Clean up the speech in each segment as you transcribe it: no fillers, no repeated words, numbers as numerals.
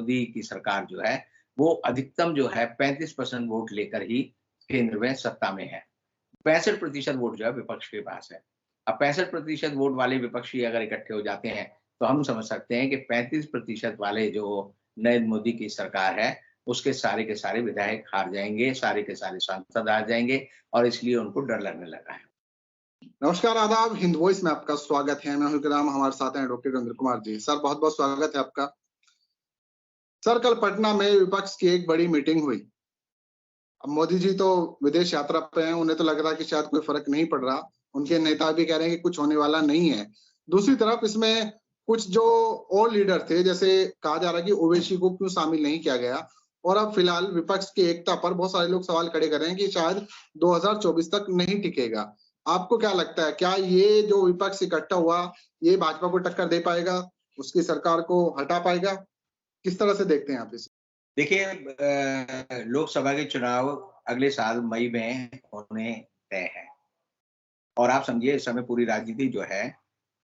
मोदी की सरकार जो है वो अधिकतम जो है 35% वोट लेकर ही केंद्र में सत्ता में है। 65% वोट जो है विपक्ष के पास है। अब 65% वोट वाले विपक्षी अगर इकट्ठे हो जाते हैं, तो हम समझ सकते हैं कि 35% वाले जो नरेंद्र मोदी की सरकार है, उसके सारे के सारे विधायक हार जाएँगे, सारे के सारे सांसद हार जाएँगे और इसलिए उनको डर लगने लगा है। नमस्कार, आदाब। हिंद वॉइस में आपका स्वागत है। मैं हूं इकराम, हमारे साथ हैं डॉक्टर वीरेंद्र कुमार जी। सर, बहुत-बहुत स्वागत है आपका। सर, कल पटना में विपक्ष की एक बड़ी मीटिंग हुई। अब मोदी जी तो विदेश यात्रा पे हैं, उन्हें तो लग रहा है कि शायद कोई फर्क नहीं पड़ रहा। उनके नेता भी कह रहे हैं कि कुछ होने वाला नहीं है। दूसरी तरफ इसमें कुछ जो और लीडर थे, जैसे कहा जा रहा है कि ओवैसी को क्यों शामिल नहीं किया गया, और अब फिलहाल विपक्ष की एकता पर बहुत सारे लोग सवाल खड़े कर रहे हैं कि शायद 2024 तक नहीं टिकेगा। आपको क्या लगता है, क्या ये जो विपक्ष इकट्ठा हुआ, ये भाजपा को टक्कर दे पाएगा? उसकी सरकार को हटा पाएगा? किस तरह से देखते हैं आप इसे? देखिए लोकसभा के चुनाव अगले साल मई में होने तय हैं और आप समझिए इस समय पूरी राजनीति जो है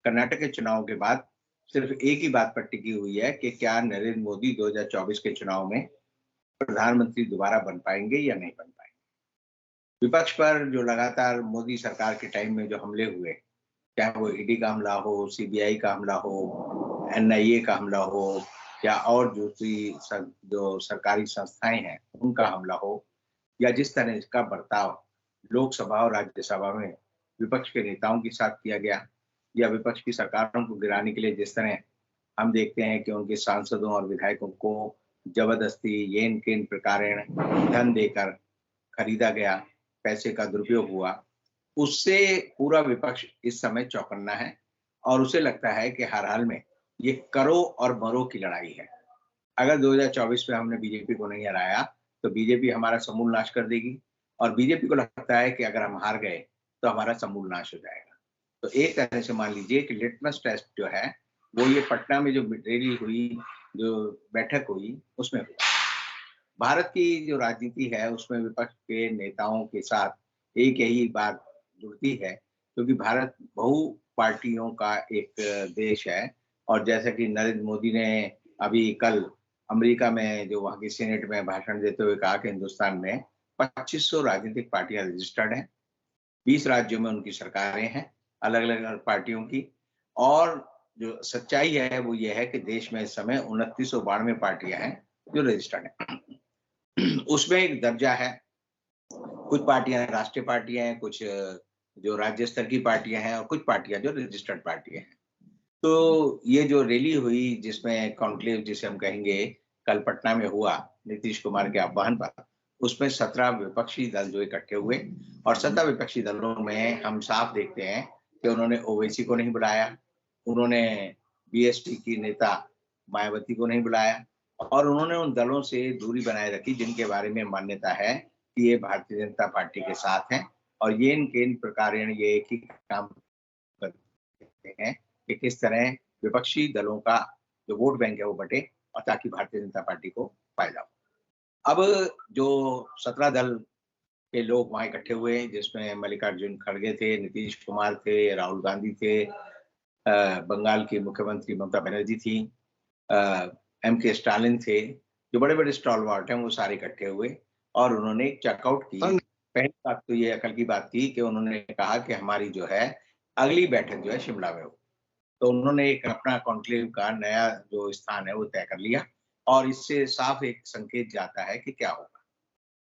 कर्नाटक के चुनाव के बाद सिर्फ एक ही बात पर टिकी हुई है कि क्या नरेंद्र मोदी 2024 के चुनाव में प्रधानमंत्री दोबारा बन पाएंगे या नहीं बन पाएंगे। विपक्ष पर जो लगातार मोदी सरकार के टाइम में जो हमले हुए, चाहे वो ईडी का हमला हो, सीबीआई का हमला हो, एनआईए का हमला हो या और दूसरी जो सरकारी संस्थाएं हैं उनका हमला हो, या जिस तरह इसका बर्ताव लोकसभा और राज्यसभा में विपक्ष के नेताओं के साथ किया गया, या विपक्ष की सरकारों को गिराने के लिए जिस तरह हम देखते हैं कि उनके सांसदों और विधायकों को जबरदस्ती येन केन प्रकारेण धन देकर खरीदा गया, पैसे का दुरुपयोग हुआ, उससे पूरा विपक्ष इस समय चौकन्ना है और उसे लगता है कि हर हाल में ये करो और मरो की लड़ाई है। अगर 2024 में हमने बीजेपी को नहीं हराया तो बीजेपी हमारा समूल नाश कर देगी और बीजेपी को लगता है कि अगर हम हार गए तो हमारा समूल नाश हो जाएगा। तो एक तरह से मान लीजिए कि लिटमस टेस्ट जो है वो ये पटना में जो रैली हुई, जो बैठक हुई, उसमें हुआ। भारत की जो राजनीति है उसमें विपक्ष के नेताओं के साथ एक यही बात जुड़ती है, क्योंकि भारत बहु पार्टियों का एक देश है और जैसा कि नरेंद्र मोदी ने अभी कल अमेरिका में जो वहाँ की सीनेट में भाषण देते हुए कहा कि हिंदुस्तान में 2500 राजनीतिक पार्टियां रजिस्टर्ड हैं, 20 राज्यों में उनकी सरकारें हैं अलग अलग पार्टियों की, और जो सच्चाई है वो ये है कि देश में इस समय 2992 पार्टियां हैं जो रजिस्टर्ड हैं। उसमें एक दर्जा है, कुछ पार्टियां राष्ट्रीय पार्टियां हैं, कुछ जो राज्य स्तर की पार्टियां हैं और कुछ पार्टियां जो रजिस्टर्ड पार्टियां हैं। तो ये जो रैली हुई जिसमें कॉन्क्लेव जिसे हम कहेंगे कल पटना में हुआ नीतीश कुमार के आह्वान पर, उसमें 17 विपक्षी दल जो इकट्ठे हुए और 17 विपक्षी दलों में हम साफ देखते हैं कि उन्होंने ओवैसी को नहीं बुलाया, उन्होंने बीएसपी की नेता मायावती को नहीं बुलाया और उन्होंने उन दलों से दूरी बनाए रखी जिनके बारे में मान्यता है कि ये भारतीय जनता पार्टी के साथ हैं और ये इनके इन प्रकार ये एक ही काम करते हैं कि किस तरह विपक्षी दलों का जो वोट बैंक है वो बटे और ताकि भारतीय जनता पार्टी को फायदा हो। अब जो 17 दल के लोग वहां इकट्ठे हुए जिसमें मल्लिकार्जुन खड़गे थे, नीतीश कुमार थे, राहुल गांधी थे, बंगाल की मुख्यमंत्री ममता बनर्जी थी, एम.के. स्टालिन थे, जो बड़े-बड़े स्टॉलवर्ट हैं वो सारे इकट्ठे हुए और उन्होंने चेकआउट की। पहली बात तो ये अकल की बात थी कि उन्होंने कहा कि हमारी जो है अगली बैठक जो है शिमला में हो। तो उन्होंने एक अपना कॉन्क्लेव का नया जो स्थान है वो तय कर लिया और इससे साफ एक संकेत जाता है कि क्या होगा।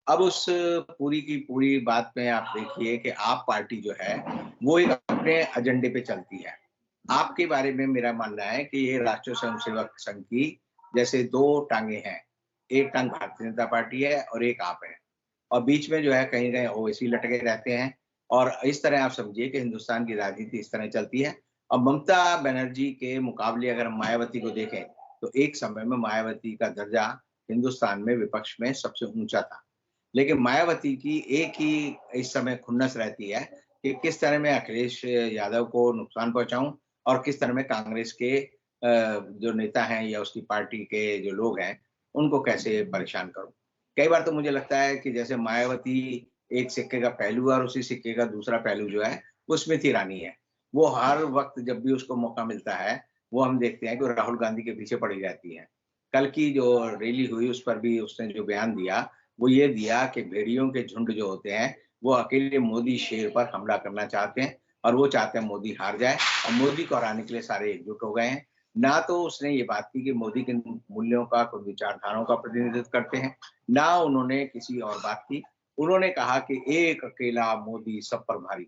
अब उस पूरी की पूरी बात में आप देखिए कि आप पार्टी जो है वो एक अपने एजेंडे पे चलती है। आपके बारे में मेरा मानना है कि ये राष्ट्रीय स्वयंसेवक संघ की जैसे 2 टांगे हैं, एक टांग भारतीय जनता पार्टी है और एक आप है और बीच में जो है कहीं-कहीं ओवैसी लटके रहते हैं और इस तरह आप समझिए कि हिंदुस्तान की राजनीति इस तरह चलती है। और ममता बनर्जी के मुकाबले अगर हम मायावती को देखें तो एक समय में मायावती का दर्जा हिंदुस्तान में विपक्ष में सबसे ऊंचा था, लेकिन मायावती की एक ही इस समय खुन्नस रहती है कि किस तरह मैं अखिलेश यादव को नुकसान पहुंचाऊं और किस तरह मैं कांग्रेस के जो नेता हैं या उसकी पार्टी के जो लोग हैं उनको कैसे परेशान करूं। कई बार तो मुझे लगता है कि जैसे मायावती एक सिक्के का पहलू है और उसी सिक्के का दूसरा पहलू जो है वो स्मृति ईरानी है। वो हर वक्त जब भी उसको मौका मिलता है वो हम देखते हैं कि राहुल गांधी के पीछे पड़ी रहती है कल की जो रैली हुई उस पर भी उसने जो बयान दिया, वो ये दिया कि भेड़ियों के झुंड जो होते हैं, वो अकेले मोदी शेर पर हमला करना चाहते हैं और वो चाहते हैं मोदी हार जाए और मोदी को हराने के लिए सारे एकजुट हो गए हैं। ना तो उसने ये बात की कि मोदी के मूल्यों का, कुछ विचारधाराओं का प्रतिनिधित्व करते हैं, ना उन्होंने किसी और बात की। उन्होंने कहा कि एक अकेला मोदी सब पर भारी।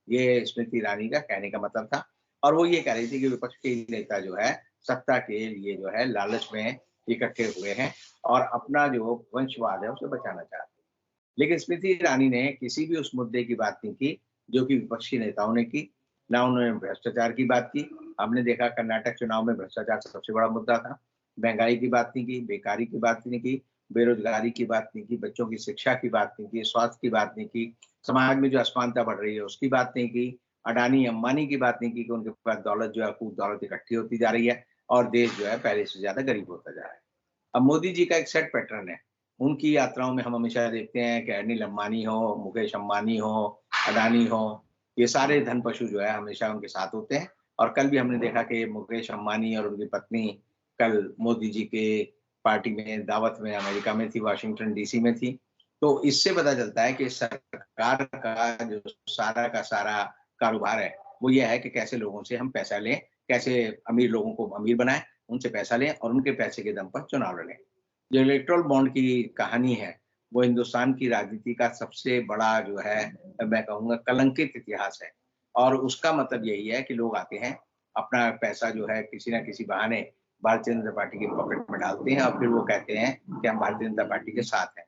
ये स्मृति ईरानी का कहने का मतलब था और वो ये कह रही थी कि विपक्ष के नेता जो है, सत्ता के लिए जो है लालच में इकट्ठे हुए हैं और अपना जो वंशवाद है उसे बचाना चाहते हैं। लेकिन स्मृति ईरानी ने किसी भी उस मुद्दे की बात नहीं की जो कि विपक्षी नेताओं ने की। ना उन्होंने भ्रष्टाचार की बात की। हमने देखा कर्नाटक चुनाव में भ्रष्टाचार सबसे बड़ा मुद्दा था। महंगाई की बात नहीं की, बेकारी की बात नहीं की, बेरोजगारी की बात नहीं की, बच्चों की शिक्षा की बात नहीं की, स्वास्थ्य की बात नहीं की, समाज में जो असमानता बढ़ रही है उसकी बात नहीं की, अडानी अंबानी की बात नहीं की कि उनके पास दौलत जो है खूब दौलत इकट्ठी होती जा रही है और देश जो है पहले से ज्यादा गरीब होता जा रहा है। अब मोदी जी का एक सेट पैटर्न है। उनकी यात्राओं में हम हमेशा देखते हैं कि अनिल अंबानी हो, मुकेश अंबानी हो, अडानी हो, ये सारे धन पशु जो है हमेशा उनके साथ होते हैं और कल भी हमने देखा कि मुकेश अंबानी और उनकी पत्नी कल मोदी जी के पार्टी में दावत में अमेरिका में थी, वाशिंगटन डीसी में थी। तो इससे पता चलता है कि सरकार का जो सारा का सारा कारोबार है, वो ये है कि कैसे लोगों से हम पैसा लें, कैसे अमीर लोगों को अमीर बनाएँ, उनसे पैसा लें और उनके पैसे के दम पर चुनाव लड़ें। जो इलेक्टोरल बॉन्ड की कहानी है, वो हिंदुस्तान की राजनीति का सबसे बड़ा जो है, मैं कहूँगा कलंकित इतिहास है और उसका मतलब यही है कि लोग आते हैं, अपना पैसा जो है किसी न किसी बहाने भारतीय जनता पार्टी के पॉकेट में डालते हैं और फिर वो कहते हैं कि हम भारतीय जनता पार्टी के साथ हैं।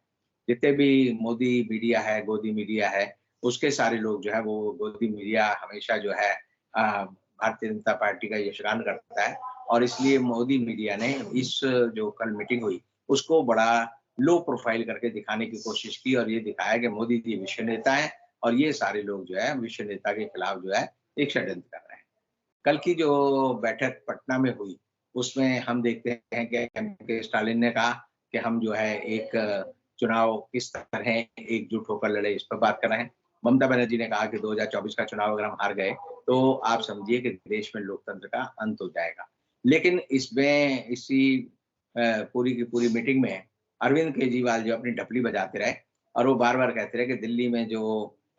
जितने भी मोदी मीडिया है, गोदी मीडिया है, उसके सारे लोग जो है वो गोदी मीडिया हमेशा जो है भारतीय जनता पार्टी का यशगान करता है और इसलिए मोदी मीडिया ने इस जो कल मीटिंग हुई, उसको बड़ा लो प्रोफाइल करके दिखाने की कोशिश की और ये दिखाया कि मोदी जी विश्व नेता हैं और ये सारे लोग जो है विश्व नेता के खिलाफ जो है एक षड्यंत्र कर रहे हैं। कल की जो बैठक पटना में हुई, उसमें हम देखते हैं कि एम के स्टालिन ने कहा कि हम जो है एक चुनाव किस तरह एकजुट होकर लड़े, इस पर बात कर रहे हैं। ममता बनर्जी ने कहा कि 2024 का चुनाव अगर हम हार गए, तो आप समझिए कि देश में लोकतंत्र का अंत हो जाएगा। लेकिन इसमें इसी पूरी की पूरी मीटिंग में अरविंद केजरीवाल जो अपनी ढपली बजाते रहे और वो बार-बार कहते रहे कि दिल्ली में जो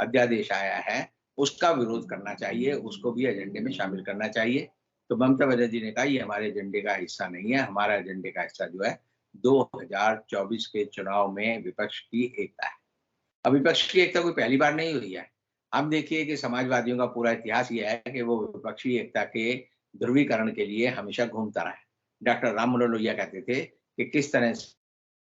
अध्यादेश आया है, उसका विरोध करना चाहिए, उसको भी एजेंडे में शामिल करना चाहिए। तो ममता बनर्जी ने कहा ये हमारे एजेंडे का हिस्सा नहीं है, हमारा एजेंडे का हिस्सा जो है 2024 के चुनाव में विपक्ष की एकता है। अब विपक्ष की एकता कोई पहली बार नहीं हुई है। आप देखिए कि समाजवादियों का पूरा इतिहास ये है कि वो विपक्षी एकता के ध्रुवीकरण के लिए हमेशा घूमता रहा है। डॉक्टर राम मनोहर लोहिया कहते थे कि किस तरह से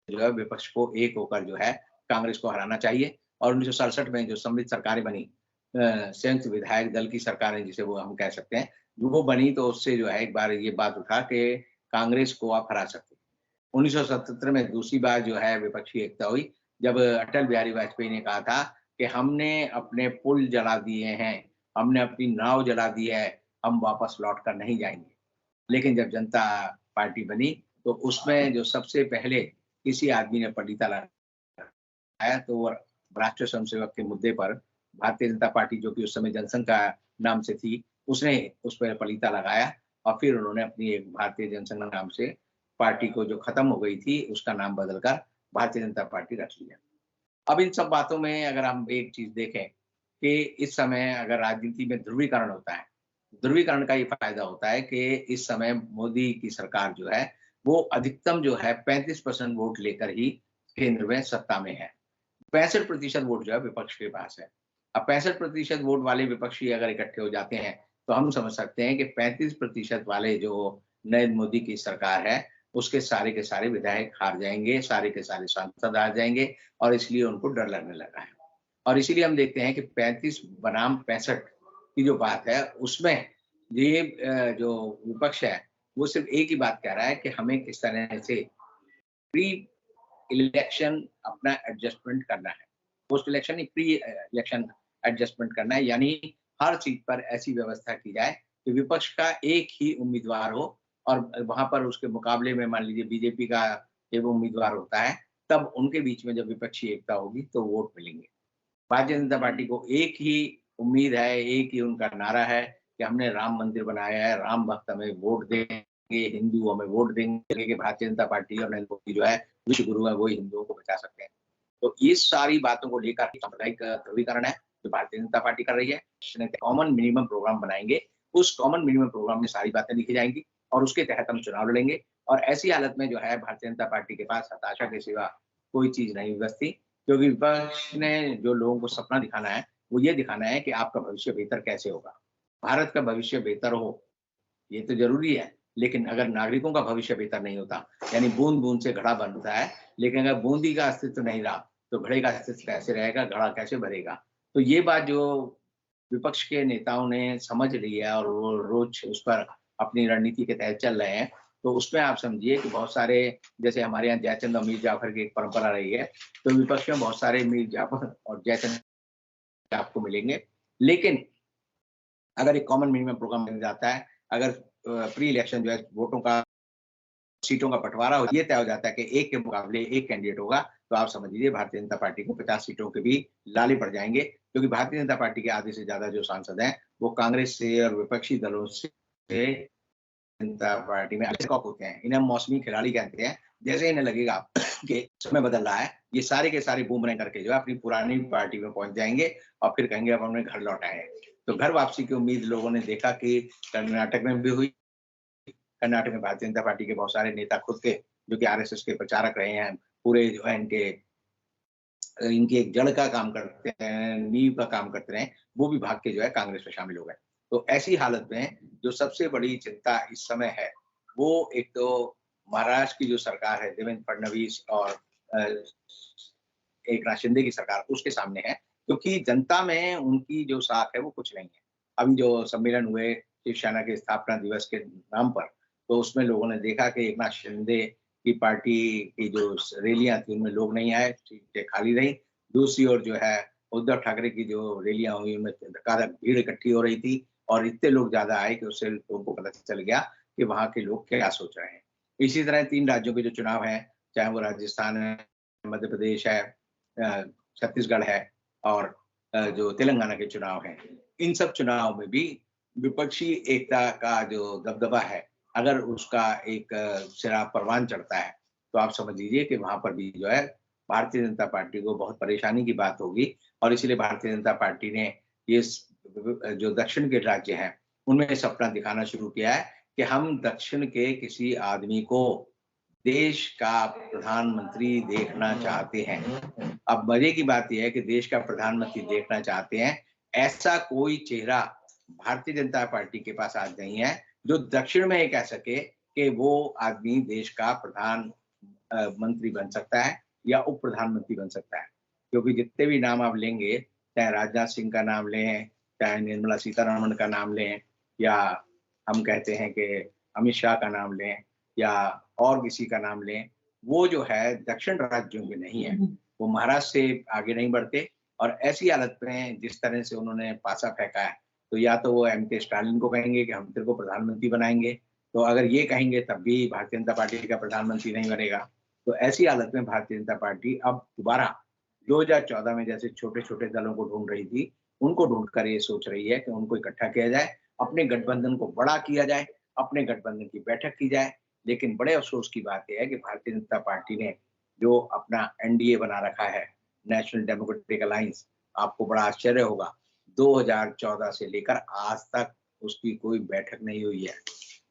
जो है विपक्ष को एक होकर जो है कांग्रेस को हराना चाहिए और 1967 में जो सम्मिलित सरकारें बनी, संयुक्त विधायक दल की सरकारें जिसे वो हम कह सकते हैं, वो बनी तो उससे जो है एक बार ये बात उठा कि कांग्रेस को आप हरा सकते हैं। 1977 में दूसरी बार जो है विपक्षी एकता हुई, जब अटल बिहारी वाजपेयी ने कहा था कि हमने अपने पुल जला दिए हैं, हमने अपनी नाव जला दी है, हम वापस लौट कर नहीं जाएँगे। लेकिन जब जनता पार्टी बनी, तो उसमें जो सबसे पहले किसी आदमी ने पलीता लगाया तो वो राष्ट्रीय स्वयंसेवक के मुद्दे पर भारतीय जनता पार्टी जो कि उस समय जनसंघ का नाम से थी, उसने उस पर पलीता लगाया और फिर उन्होंने अपनी एक भारतीय जनसंघ नाम से पार्टी को जो खत्म हो गई थी, उसका नाम बदलकर भारतीय जनता पार्टी रख लिया। अब इन सब बातों में अगर हम एक चीज़ देखें कि इस समय अगर राजनीति में ध्रुवीकरण होता है, ध्रुवीकरण का ये फ़ायदा होता है कि इस समय मोदी की सरकार जो है, वो अधिकतम जो है 35% वोट लेकर ही केंद्र में सत्ता में है। 65% वोट जो है विपक्ष के पास है। अब 65% वोट वाले विपक्षी अगर इकट्ठे हो जाते हैं, तो हम समझ सकते हैं कि 35% वाले जो नरेंद्र मोदी की सरकार है, उसके सारे के सारे विधायक हार जाएँगे, सारे के सारे सांसद हार जाएँगे और इसलिए उनको डर लगने लगा है। और इसीलिए हम देखते हैं कि 35 बनाम 65 की जो बात है, उसमें ये जो विपक्ष है, वो सिर्फ़ एक ही बात कह रहा है कि हमें किस तरह से प्री इलेक्शन अपना एडजस्टमेंट करना है। पोस्ट इलेक्शन नहीं, प्री इलेक्शन एडजस्टमेंट करना है, यानी हर सीट पर ऐसी व्यवस्था की जाए कि विपक्ष का एक ही उम्मीदवार हो और वहाँ पर उसके मुकाबले में मान लीजिए बीजेपी का एक उम्मीदवार होता है, तब उनके बीच में जब विपक्षी एकता होगी तो वोट मिलेंगे। भारतीय जनता पार्टी को एक ही उम्मीद है, एक ही उनका नारा है कि हमने राम मंदिर बनाया है, राम भक्त हमें वोट दें हिंदू हमें वोट देंगे कि भारतीय जनता पार्टी और नरेंद्र मोदी जो है विश्व गुरु है, वो हिंदुओं को बचा सकते हैं। तो ये सारी बातों को लेकर सामुदायिक ध्रुवीकरण है जो भारतीय जनता पार्टी कर रही है। कॉमन मिनिमम प्रोग्राम बनाएंगे, उस कॉमन मिनिमम प्रोग्राम में सारी बातें लिखी जाएंगी और उसके तहत हम चुनाव लड़ेंगे। और ऐसी हालत में जो है भारतीय जनता पार्टी के पास हताशा के सिवा कोई चीज नहीं बचती, क्योंकि विपक्ष ने जो लोगों को सपना दिखाना है वो ये दिखाना है कि आपका भविष्य बेहतर कैसे होगा, भारत का भविष्य बेहतर हो, ये तो जरूरी है। लेकिन अगर नागरिकों का भविष्य बेहतर नहीं होता, यानी बूंद बूंद से घड़ा बनता है, लेकिन अगर बूंदी का अस्तित्व नहीं रहा तो घड़े का अस्तित्व कैसे रहेगा, घड़ा कैसे भरेगा। तो ये बात जो विपक्ष के नेताओं ने समझ ली है और वो रोज उस पर अपनी रणनीति के तहत चल रहे हैं, तो उसमें आप समझिए कि बहुत सारे, जैसे हमारे यहाँ जयचंद और मीर जाफर की एक परंपरा रही है, तो विपक्ष में बहुत सारे मीर जाफर और जयचंद आपको मिलेंगे। लेकिन अगर एक कॉमन मिनिमम प्रोग्राम बन जाता है, अगर प्री इलेक्शन जो है वोटों का, सीटों का बंटवारा हो, ये तय हो जाता है कि एक के मुकाबले एक कैंडिडेट होगा, तो आप समझ लीजिए भारतीय जनता पार्टी को 50 सीटों के भी लाले पड़ जाएंगे, क्योंकि भारतीय जनता पार्टी के आधे से ज्यादा जो सांसद हैं वो कांग्रेस से और विपक्षी दलों से जनता पार्टी में कॉप होते हैं। इन्हें मौसमी खिलाड़ी कहते हैं। जैसे इन्हें लगेगा कि समय बदल रहा है, ये सारे के सारे बूमरैंग करके जो है अपनी पुरानी पार्टी में पहुंच जाएंगे और फिर कहेंगे अब हमने घर लौटा है। तो घर वापसी की उम्मीद लोगों ने देखा कि कर्नाटक में भी हुई। कर्नाटक में भारतीय जनता पार्टी के बहुत सारे नेता खुद के, जो कि आरएसएस के प्रचारक रहे हैं, पूरे जो है इनकी एक जड़ का काम करते हैं, नींव का काम करते रहे, वो भी भाग के जो है कांग्रेस में शामिल हो गए। तो ऐसी हालत में जो सबसे बड़ी चिंता इस समय है, वो एक तो महाराष्ट्र की जो सरकार है, देवेंद्र फडणवीस और एकनाथ शिंदे की सरकार, उसके सामने है, क्योंकि जनता में उनकी जो साख है वो कुछ नहीं है। अभी जो सम्मेलन हुए शिवसेना के स्थापना दिवस के नाम पर, तो उसमें लोगों ने देखा कि एकनाथ शिंदे की पार्टी की जो रैलियां थी उनमें लोग नहीं आए, सीटें खाली रही। दूसरी ओर जो है उद्धव ठाकरे की जो रैलियां हुई उनमें धक्का-धक भीड़ इकट्ठी हो रही थी और इतने लोग ज्यादा आए कि उससे लोगों को पता चल गया कि वहां के लोग क्या सोच रहे हैं। इसी तरह 3 राज्यों के जो चुनाव हैं, चाहे वो राजस्थान है, मध्य प्रदेश है, छत्तीसगढ़ है और जो तेलंगाना के चुनाव हैं, इन सब चुनाव में भी विपक्षी एकता का जो दबदबा है, अगर उसका एक सिरा परवान चढ़ता है, तो आप समझ लीजिए कि वहां पर भी जो है भारतीय जनता पार्टी को बहुत परेशानी की बात होगी। और इसीलिए भारतीय जनता पार्टी ने ये जो दक्षिण के राज्य हैं, उनमें सपना दिखाना शुरू किया है कि हम दक्षिण के किसी आदमी को देश का प्रधानमंत्री देखना चाहते हैं। अब मजे की बात यह है कि देश का प्रधानमंत्री देखना चाहते हैं, ऐसा कोई चेहरा भारतीय जनता पार्टी के पास आज नहीं है जो दक्षिण में ये कह सके कि वो आदमी देश का प्रधान मंत्री बन सकता है या उप प्रधानमंत्री बन सकता है। क्योंकि जितने भी नाम आप लेंगे, चाहे राजनाथ सिंह का नाम लें, चाहे निर्मला सीतारमण का नाम लें, या हम कहते हैं कि अमित शाह का नाम लें, या और किसी का नाम लें, वो जो है दक्षिण राज्यों में नहीं है, वो महाराष्ट्र से आगे नहीं बढ़ते। और ऐसी हालत में जिस तरह से उन्होंने पासा फेंका है, तो या तो वो एम.के. स्टालिन को कहेंगे कि हम तेरे को प्रधानमंत्री बनाएंगे, तो अगर ये कहेंगे तब भी भारतीय जनता पार्टी का प्रधानमंत्री नहीं बनेगा। तो ऐसी हालत में भारतीय जनता पार्टी अब दोबारा 2014 में जैसे छोटे-छोटे दलों को ढूंढ रही थी, उनको ढूंढकर ये सोच रही है कि उनको इकट्ठा किया जाए, अपने गठबंधन को बड़ा किया जाए, अपने गठबंधन की बैठक की जाए। लेकिन बड़े अफसोस की बात यह है कि भारतीय जनता पार्टी ने जो अपना एनडीए बना रखा है, नेशनल डेमोक्रेटिक अलायंस, आपको बड़ा आश्चर्य होगा, 2014 से लेकर आज तक उसकी कोई बैठक नहीं हुई है,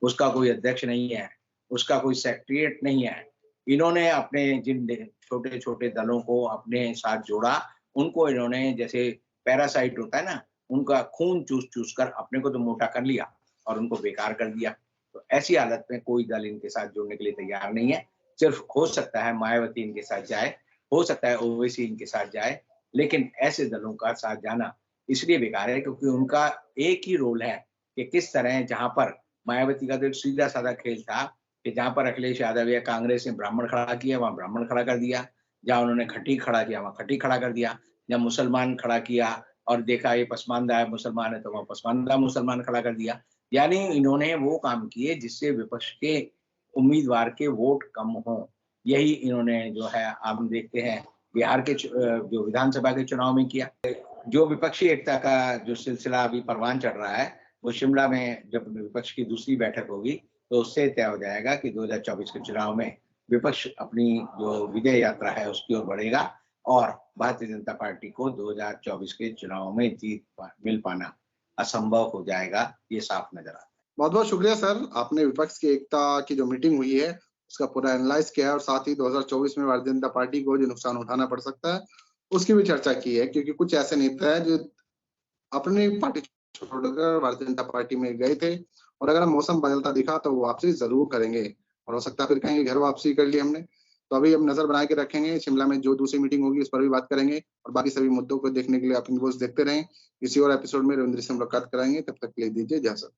उसका कोई अध्यक्ष नहीं है, उसका कोई सेक्रेटरिएट नहीं है। इन्होंने अपने जिन छोटे-छोटे दलों को अपने साथ जोड़ा, उनको इन्होंने, जैसे पैरासाइट होता है ना, उनका खून चूस-चूस कर अपने को तो मोटा कर लिया और उनको बेकार कर दिया। तो ऐसी हालत में कोई दल इनके साथ जुड़ने के लिए तैयार नहीं है। सिर्फ हो सकता है मायावती इनके साथ जाए, हो सकता है ओवैसी इनके साथ जाए, लेकिन ऐसे दलों का साथ जाना इसलिए बेकार है क्योंकि उनका एक ही रोल है कि किस तरह, जहां पर मायावती का तो एक सीधा-साधा खेल था कि जहां पर अखिलेश यादव या कांग्रेस ने ब्राह्मण खड़ा किया, वहां ब्राह्मण खड़ा कर दिया, जहां उन्होंने खटीक खड़ा किया, वहां खटीक खड़ा कर दिया, जहां मुसलमान खड़ा किया और देखा ये पसमानदा है मुसलमान है, तो वहां पसमानदा मुसलमान खड़ा कर दिया। यानी इन्होंने वो काम किए जिससे विपक्ष के उम्मीदवार के वोट कम हों। यही इन्होंने जो है हम देखते हैं बिहार के जो विधानसभा के चुनाव में किया। जो विपक्षी एकता का जो सिलसिला अभी परवान चढ़ रहा है, वो शिमला में जब विपक्ष की दूसरी बैठक होगी, तो उससे तय हो जाएगा कि 2024 के चुनाव में विपक्ष अपनी जो विजय यात्रा है उसकी ओर बढ़ेगा और भारतीय जनता पार्टी को 2024 के चुनाव में मिल पाना असंभव हो जाएगा, ये साफ नजर आता है। बहुत बहुत शुक्रिया सर, आपने विपक्ष की एकता की जो मीटिंग हुई है उसका पूरा एनालाइज किया है और साथ ही 2024 में भारतीय जनता पार्टी को जो नुकसान उठाना पड़ सकता है उसकी भी चर्चा की है, क्योंकि कुछ ऐसे नेता है जो अपनी पार्टी छोड़कर भारतीय जनता पार्टी में गए थे और अगर मौसम बदलता दिखा तो वो वापसी जरूर करेंगे और हो सकता है फिर कहेंगे घर वापसी कर ली हमने। तो अभी हम नजर बना के रखेंगे, शिमला में जो दूसरी मीटिंग होगी उस पर भी बात करेंगे और बाकी सभी मुद्दों को देखने के लिए आप न्यूज़ देखते रहें। किसी और एपिसोड में रविंद्र से मुलाकात कराएंगे, तब तक के लिए दीजिए इजाजत।